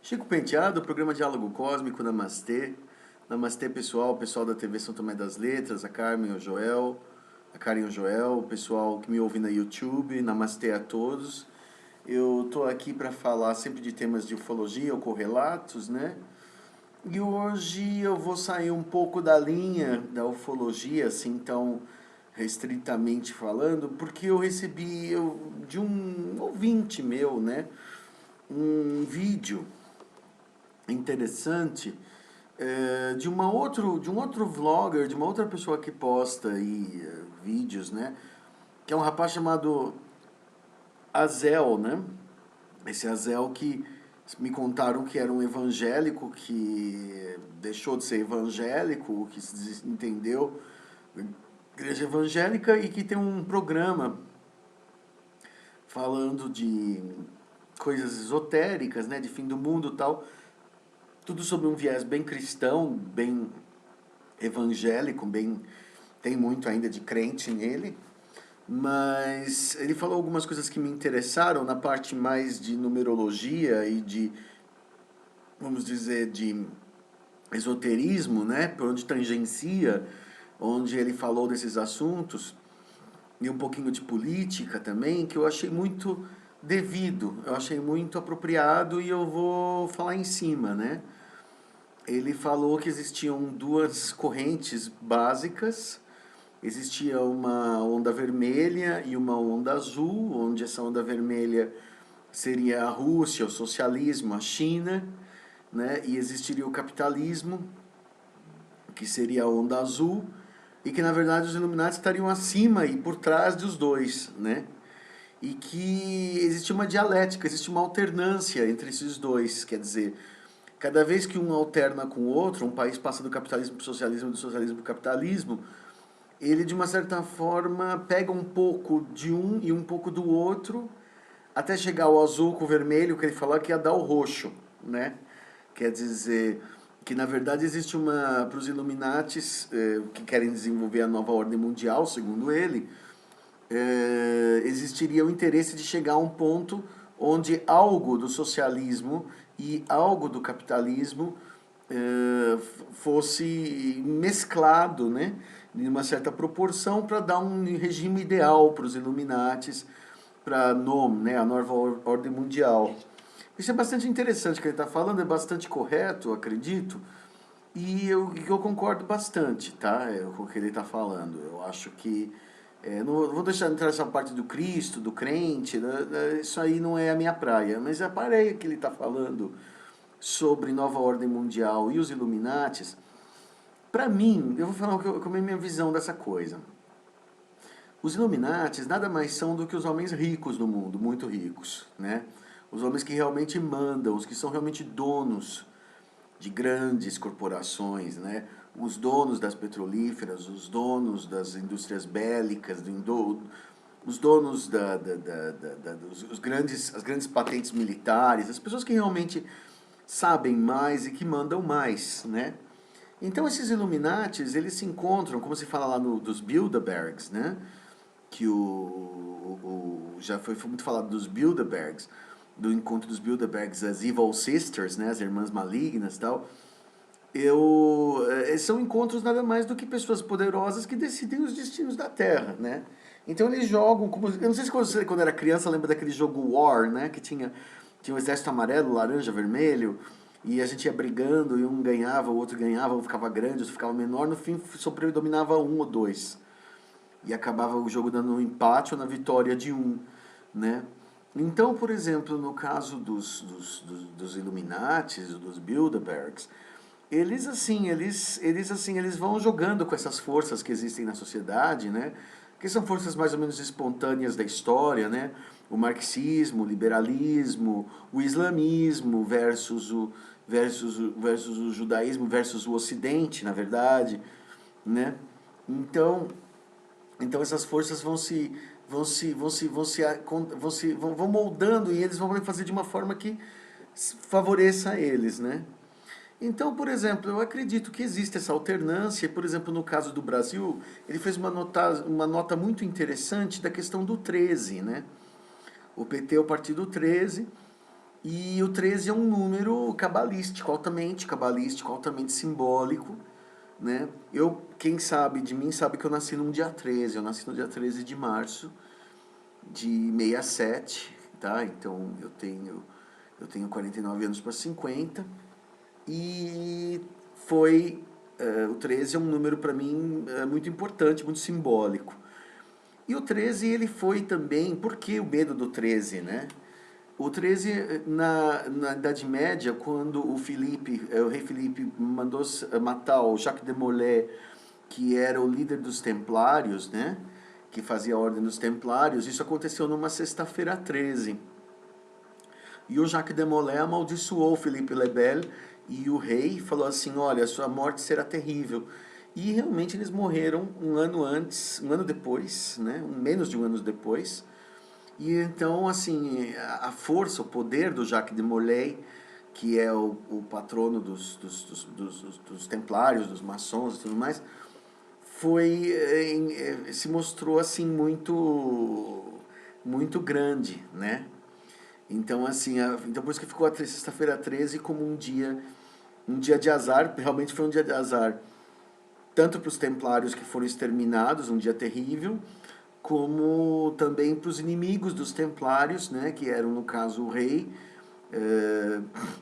Chico Penteado, programa Diálogo Cósmico, Namastê. Namastê, pessoal, da TV São Tomé das Letras, a Carmen, o Joel, a Karen e o Joel, o pessoal que me ouve na YouTube, namastê a todos. Eu tô aqui para falar sempre de temas de ufologia ou correlatos, né? E hoje eu vou sair um pouco da linha da ufologia, assim, tão restritamente falando, porque eu recebi de um ouvinte meu, né? Um vídeo interessante de um outro vlogger, de uma outra pessoa que posta aí vídeos, né? Que é um rapaz chamado Azel, né? Esse Azel que me contaram que era um evangélico que deixou de ser evangélico, que se desentendeu igreja evangélica e que tem um programa falando de coisas esotéricas, né, de fim do mundo e tal, tudo sobre um viés bem cristão, bem evangélico, bem tem muito ainda de crente nele, mas ele falou algumas coisas que me interessaram na parte mais de numerologia e de, vamos dizer, de esoterismo, né, por onde tangencia, onde ele falou desses assuntos, e um pouquinho de política também, que eu achei muito devido, eu achei muito apropriado e eu vou falar em cima, né? Ele falou que existiam duas correntes básicas. Existia uma onda vermelha e uma onda azul, onde essa onda vermelha seria a Rússia, o socialismo, a China, né? E existiria o capitalismo, que seria a onda azul, e que na verdade os Illuminati estariam acima e por trás dos dois, né? E que existe uma dialética, existe uma alternância entre esses dois, quer dizer, cada vez que um alterna com o outro, um país passa do capitalismo para o socialismo, do socialismo para o capitalismo, ele de uma certa forma pega um pouco de um e um pouco do outro, até chegar ao azul com o vermelho, que ele falou que ia dar o roxo, né? Quer dizer que na verdade existe uma, para os Illuminatis que querem desenvolver a nova ordem mundial, segundo ele, existiria o interesse de chegar a um ponto onde algo do socialismo e algo do capitalismo fosse mesclado, né, em uma certa proporção para dar um regime ideal para os Illuminatis, para né, a nova ordem mundial. Isso é bastante interessante que ele está falando, é bastante correto, acredito, e eu concordo bastante, tá, com o que ele está falando. Eu acho que não vou deixar entrar essa parte do Cristo, do crente, isso aí não é a minha praia, mas a praia que ele está falando sobre nova ordem mundial e os Illuminatis, para mim, eu vou falar como é a minha visão dessa coisa. Os Illuminatis nada mais são do que os homens ricos do mundo, muito ricos, né? Os homens que realmente mandam, os que são realmente donos de grandes corporações, né? Os donos das petrolíferas, os donos das indústrias bélicas, os donos as grandes patentes militares, as pessoas que realmente sabem mais e que mandam mais, né? Então esses Illuminatis, eles se encontram, como se fala lá dos Bilderbergs, né? Que já foi muito falado dos Bilderbergs, do encontro dos Bilderbergs, as Evil Sisters, né? As irmãs malignas e tal. São encontros nada mais do que pessoas poderosas que decidem os destinos da Terra, né? Então eles jogam, como, eu não sei se você, quando era criança, lembra daquele jogo War, né? Que tinha o exército amarelo, laranja, vermelho, e a gente ia brigando, e um ganhava, o outro ganhava, um ficava grande, o outro ficava menor, no fim só predominava um ou dois. E acabava o jogo dando um empate ou na vitória de um, né? Então, por exemplo, no caso dos Illuminatis, dos Bilderbergs, eles vão jogando com essas forças que existem na sociedade, né? Que são forças mais ou menos espontâneas da história, né? O marxismo, o liberalismo, o islamismo versus o judaísmo versus o ocidente, na verdade, né? Então essas forças vão moldando e eles vão fazer de uma forma que favoreça eles, né? Então, por exemplo, eu acredito que existe essa alternância. Por exemplo, no caso do Brasil, ele fez uma nota muito interessante da questão do 13, né? O PT é o partido 13, E o 13 é um número cabalístico, altamente simbólico, né? Quem sabe de mim sabe que eu nasci num dia 13, eu nasci no dia 13 de março de 67, tá? Então eu tenho 49 anos para 50 e o 13 é um número para mim muito importante, muito simbólico. E o 13 ele foi também, por que o medo do 13, né? O 13, na Idade Média, quando o rei Filipe mandou matar o Jacques de Molay, que era o líder dos Templários, né? Que fazia a Ordem dos Templários, isso aconteceu numa sexta-feira 13. E o Jacques de Molay amaldiçoou Philippe le Bel e o rei falou assim, olha, sua morte será terrível. E realmente eles morreram um ano antes, um ano depois, né? Menos de um ano depois. E então, assim, a força, o poder do Jacques de Molay, que é o patrono dos templários, dos maçons e tudo mais, se mostrou assim muito grande, né? Então, assim, então por isso que ficou a sexta-feira 13 como um dia de azar, realmente foi um dia de azar, tanto para os templários que foram exterminados, um dia terrível, como também para os inimigos dos templários, né, que eram, no caso, o rei.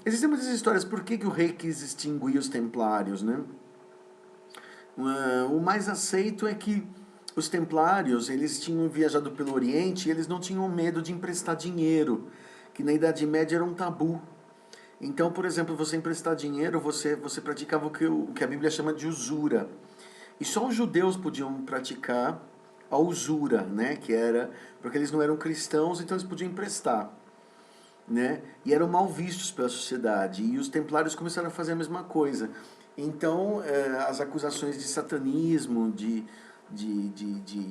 Existem muitas histórias, por que o rei quis extinguir os templários, né? O mais aceito é que os templários, eles tinham viajado pelo Oriente e eles não tinham medo de emprestar dinheiro, que na Idade Média era um tabu. Então, por exemplo, você emprestar dinheiro, você praticava o que a Bíblia chama de usura. E só os judeus podiam praticar a usura, né? Que era porque eles não eram cristãos, então eles podiam emprestar, né? E eram mal vistos pela sociedade. E os templários começaram a fazer a mesma coisa. Então, as acusações de satanismo, de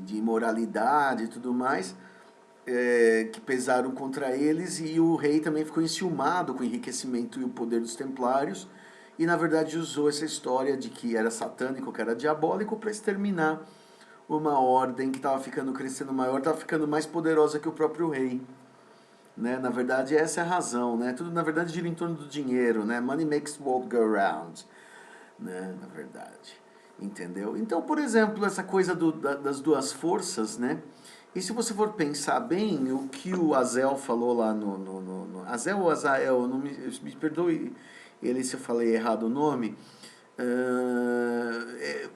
imoralidade e tudo mais, que pesaram contra eles, e o rei também ficou enciumado com o enriquecimento e o poder dos templários, e na verdade usou essa história de que era satânico, que era diabólico, para exterminar uma ordem que estava ficando crescendo maior, estava ficando mais poderosa que o próprio rei. Né? Na verdade, essa é a razão. Né? Tudo, na verdade, gira em torno do dinheiro. Né? Money makes the world go round. Né? Na verdade. Entendeu? Então, por exemplo, essa coisa das duas forças, né? E se você for pensar bem, o que o Azel falou lá no Azel ou Azael, não me perdoe ele se eu falei errado o nome,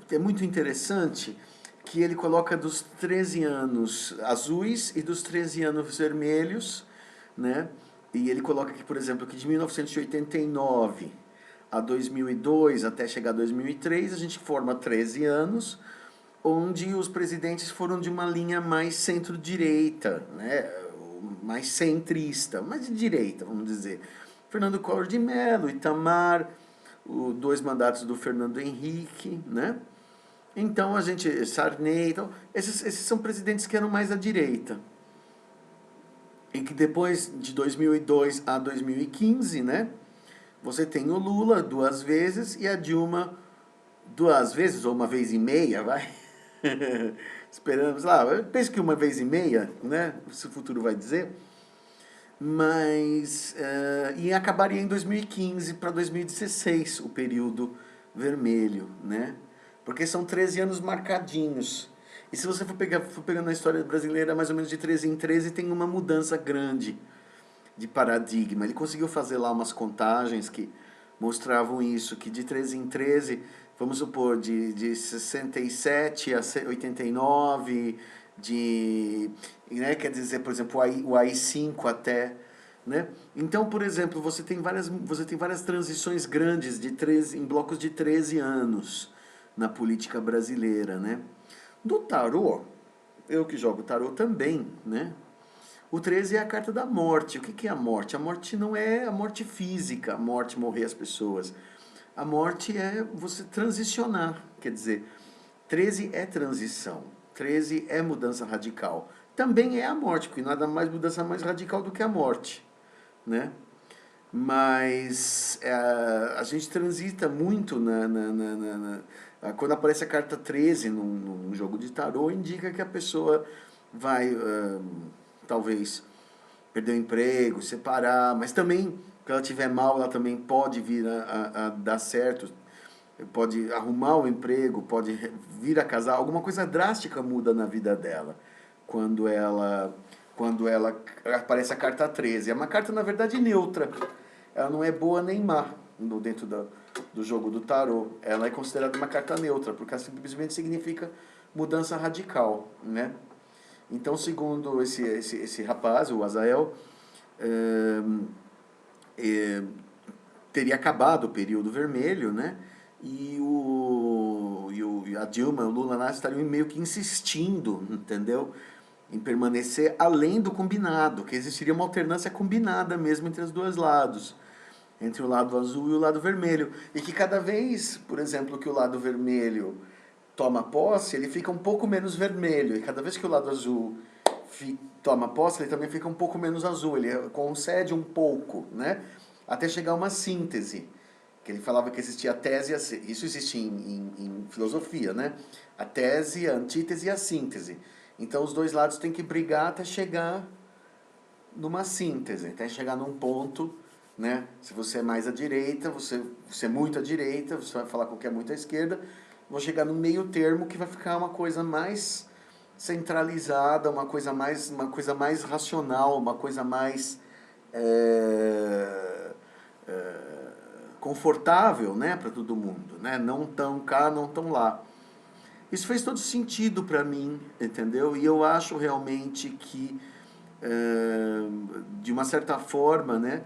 é muito interessante que ele coloca dos 13 anos azuis e dos 13 anos vermelhos, né? E ele coloca aqui, por exemplo, que de 1989 a 2002 até chegar a 2003, a gente forma 13 anos, onde os presidentes foram de uma linha mais centro-direita, né? Mais centrista, mais de direita, vamos dizer. Fernando Collor de Mello, Itamar, dois mandatos do Fernando Henrique, né? Então a gente, Sarney, então, esses são presidentes que eram mais à direita. E que depois de 2002 a 2015, né? Você tem o Lula duas vezes e a Dilma duas vezes, ou uma vez e meia, vai. Esperamos lá, eu penso que uma vez e meia, né? Se o futuro vai dizer. Mas, e acabaria em 2015 para 2016, o período vermelho, né? Porque são 13 anos marcadinhos. E se você for pegando na história brasileira, mais ou menos de 13 em 13, tem uma mudança grande de paradigma. Ele conseguiu fazer lá umas contagens que mostravam isso, que de 13 em 13, vamos supor, de 67 a 89, né, quer dizer, por exemplo, o AI-5 até... Né? Então, por exemplo, você tem várias transições grandes em blocos de 13 anos na política brasileira. Né? Do tarô, eu que jogo tarô também, né? O 13 é a carta da morte. O que é a morte? A morte não é a morte física, a morte morrer as pessoas. A morte é você transicionar. Quer dizer, 13 é transição. 13 é mudança radical. Também é a morte, porque nada mais mudança mais radical do que a morte. Né? Mas a gente transita muito quando aparece a carta 13 num jogo de tarô, indica que a pessoa vai talvez perder o emprego, separar, mas também, se ela estiver mal, ela também pode vir a dar certo, pode arrumar o emprego, pode vir a casar, alguma coisa drástica muda na vida dela quando ela aparece a carta 13. É uma carta, na verdade, neutra. Ela não é boa nem má dentro do jogo do tarô. Ela é considerada uma carta neutra, porque ela simplesmente significa mudança radical, né? Então, segundo esse rapaz, o Azael, teria acabado o período vermelho, né? E a Dilma, o Lula lá estariam meio que insistindo, entendeu? Em permanecer além do combinado, que existiria uma alternância combinada mesmo entre os dois lados, entre o lado azul e o lado vermelho. E que cada vez, por exemplo, que o lado vermelho toma posse, ele fica um pouco menos vermelho. E cada vez que o lado azul toma posse, ele também fica um pouco menos azul. Ele concede um pouco, né? Até chegar a uma síntese. Que ele falava que existia a tese, isso existe em filosofia, né? A tese, a antítese e a síntese. Então os dois lados têm que brigar até chegar numa síntese, até chegar num ponto, né? Se você é mais à direita, você é muito à direita, você vai falar com que é muito à esquerda, vou chegar no meio termo que vai ficar uma coisa mais centralizada, uma coisa mais racional, uma coisa mais confortável, né, para todo mundo, né? Não tão cá, não tão lá. Isso fez todo sentido para mim, entendeu? E eu acho realmente que, de uma certa forma, né,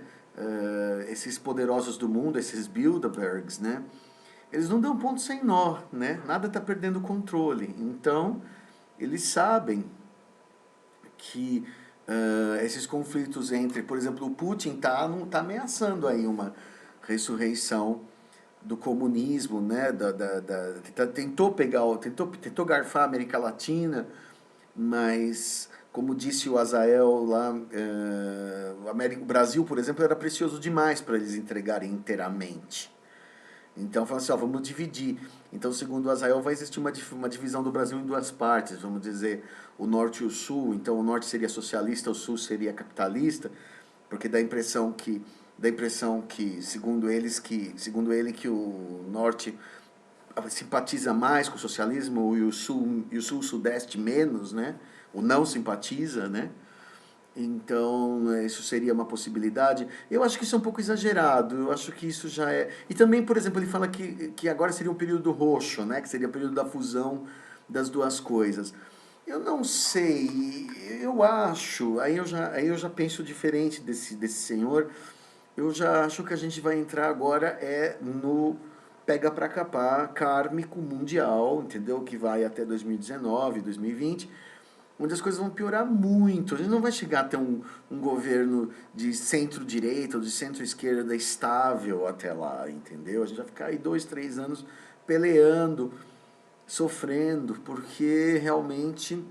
esses poderosos do mundo, esses Bilderbergs, né, eles não dão ponto sem nó, né? Nada está perdendo controle. Então, eles sabem que esses conflitos entre, por exemplo, o Putin tá ameaçando aí uma ressurreição do comunismo, né? Tentou garfar a América Latina, mas como disse o Azael lá, o Brasil, por exemplo, era precioso demais para eles entregarem inteiramente. Então, fala assim, ó, vamos dividir. Então, segundo o Azael, vai existir uma divisão do Brasil em duas partes, vamos dizer, o norte e o sul. Então, o norte seria socialista, o sul seria capitalista, porque dá a impressão que, segundo ele, que o norte simpatiza mais com o socialismo e o sul-sudeste menos, né? O não simpatiza, né? Então, isso seria uma possibilidade. Eu acho que isso é um pouco exagerado. Eu acho que isso já é... E também, por exemplo, ele fala que agora seria um período roxo, né? Que seria o período da fusão das duas coisas. Eu não sei. Eu acho... Aí eu já penso diferente desse senhor. Eu já acho que a gente vai entrar agora no pega pra capar kármico mundial, entendeu? Que vai até 2019, 2020, onde as coisas vão piorar muito. A gente não vai chegar até um governo de centro-direita ou de centro-esquerda estável até lá, entendeu? A gente vai ficar aí 2, 3 anos peleando, sofrendo, porque realmente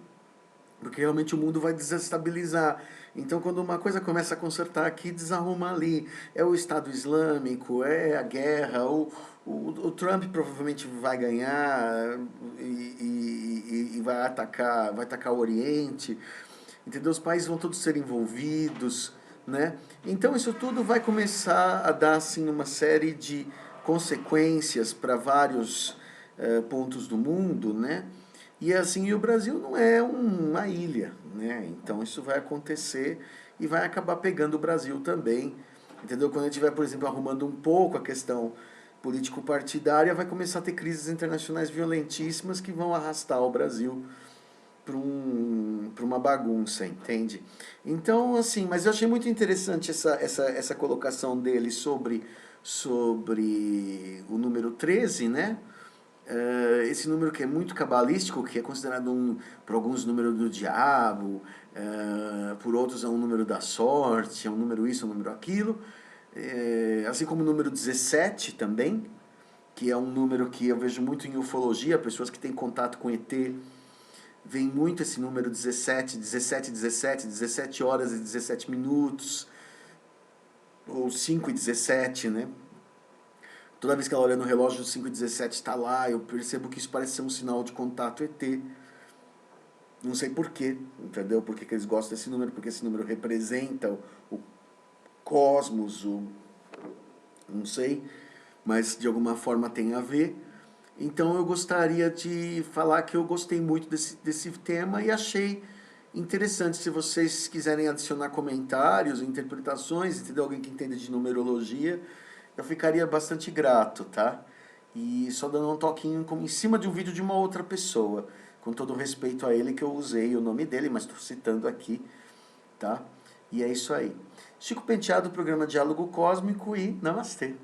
o mundo vai desestabilizar. Então, quando uma coisa começa a consertar aqui, desarruma ali. É o Estado Islâmico, é a guerra, o Trump provavelmente vai ganhar e vai atacar o Oriente. Entendeu? Os países vão todos ser envolvidos, né? Então, isso tudo vai começar a dar assim, uma série de consequências para vários pontos do mundo, né? E assim, o Brasil não é uma ilha, né? Então isso vai acontecer e vai acabar pegando o Brasil também, entendeu? Quando a gente vai, por exemplo, arrumando um pouco a questão político-partidária, vai começar a ter crises internacionais violentíssimas que vão arrastar o Brasil para uma bagunça, entende? Então, assim, mas eu achei muito interessante essa colocação dele sobre o número 13, né? Esse número que é muito cabalístico, que é considerado por alguns número do diabo, por outros é um número da sorte, é um número isso, é um número aquilo, assim como o número 17 também, que é um número que eu vejo muito em ufologia, pessoas que têm contato com ET, vem muito esse número 17, 17, 17, 17 horas e 17 minutos, ou 5 e 17, né? Toda vez que ela olha no relógio, 5h17 está lá, eu percebo que isso parece ser um sinal de contato ET. Não sei porquê, entendeu? Por que eles gostam desse número, porque esse número representa o cosmos, não sei, mas de alguma forma tem a ver. Então eu gostaria de falar que eu gostei muito desse tema e achei interessante. Se vocês quiserem adicionar comentários, interpretações, entendeu? Alguém que entenda de numerologia, eu ficaria bastante grato, tá? E só dando um toquinho como em cima de um vídeo de uma outra pessoa, com todo o respeito a ele que eu usei o nome dele, mas estou citando aqui, tá? E é isso aí. Chico Penteado, programa Diálogo Cósmico e Namastê.